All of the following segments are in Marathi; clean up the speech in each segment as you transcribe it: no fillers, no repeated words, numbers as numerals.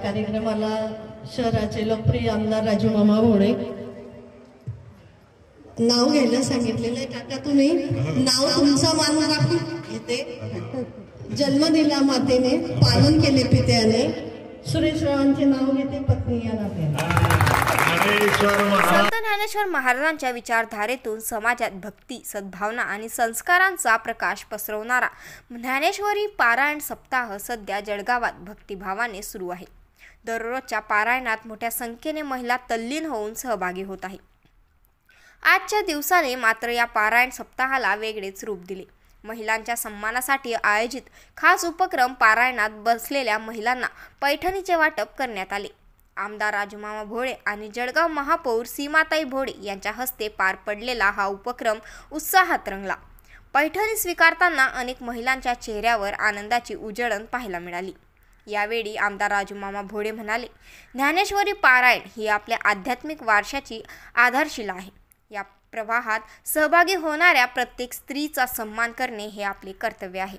कार्यक्रमाला शहराचे लोकप्रिय आमदार राजूमामा भोळे नाव घ्यायला सांगितलेलं आहे. काका तुम्ही नाव तुमचा मान राखून घेते. जन्म दिला मातेने, पालन केले पित्याने, सुरेश रावांचे नाव घेते पत्नी या नात्याने. संत ज्ञानेश्वर महाराजांच्या विचारधारेतून समाजात भक्ती, सद्भावना आणि संस्कारांचा प्रकाश पसरवणारा ज्ञानेश्वरी पारायण सप्ताह सध्या जळगावात भक्तिभावाने सुरू आहे. दररोजच्या पारायणात मोठ्या संख्येने महिला तल्लीन होऊन सहभागी होत आहेत. आजच्या दिवसाने मात्र या पारायण सप्ताहाला वेगळेच रूप दिले. महिलांच्या सन्मानासाठी आयोजित खास उपक्रम पारायणात बसलेल्या महिलांना पैठणीचे वाटप करण्यात आले. आमदार राजूमामा भोळे आणि जळगाव महापौर सीमाताई भोळे यांच्या हस्ते पार पडलेला हा उपक्रम उत्साहात रंगला. पैठणी स्वीकारताना अनेक महिलांच्या चेहऱ्यावर आनंदाची उजळण पाहायला मिळाली. यावेळी आमदार राजूमामा भोळे म्हणाले, ज्ञानेश्वरी पारायण ही आपल्या आध्यात्मिक वारशाची आधारशिला आहे. या प्रवाहात सहभागी होणाऱ्या प्रत्येक स्त्रीचा सन्मान करणे हे आपले कर्तव्य आहे.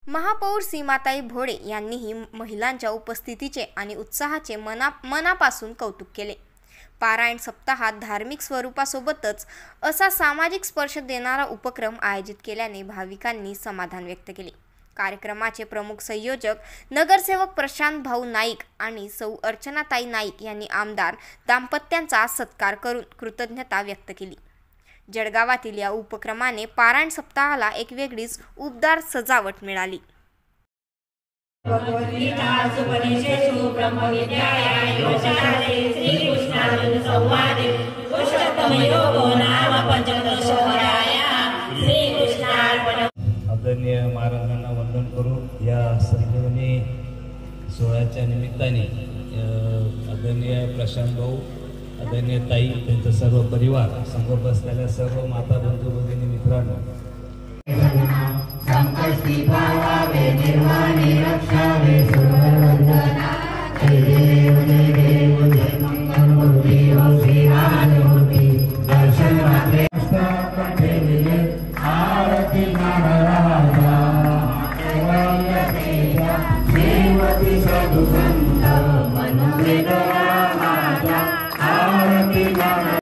महापौर सीमाताई भोळे यांनीही महिलांच्या उपस्थितीचे आणि उत्साहाचे मनापासून कौतुक केले. पारायण सप्ताहात धार्मिक स्वरूपासोबतच असा सामाजिक स्पर्श देणारा उपक्रम आयोजित केल्याने भाविकांनी समाधान व्यक्त केले. कार्यक्रमाचे प्रमुख संयोजक नगरसेवक प्रशांत भाऊ नाईक आणि सौ अर्चनाताई नाईक यांनी आमदार दाम्पत्यांचा सत्कार करून कृतज्ञता व्यक्त केली. जळगावातील या उपक्रमाने पारायण सप्ताहाला एक वेगळीच उबदार सजावट मिळाली. आदरणीय महाराजांना वंदन करून या संजीवनी सोहळ्याच्या निमित्ताने आदरणीय प्रशांत भाऊ, आदरणीय ताई, त्यांचा सर्व परिवार, समोर बसलेल्या सर्व माता बंधू भगिनी मित्रांनो,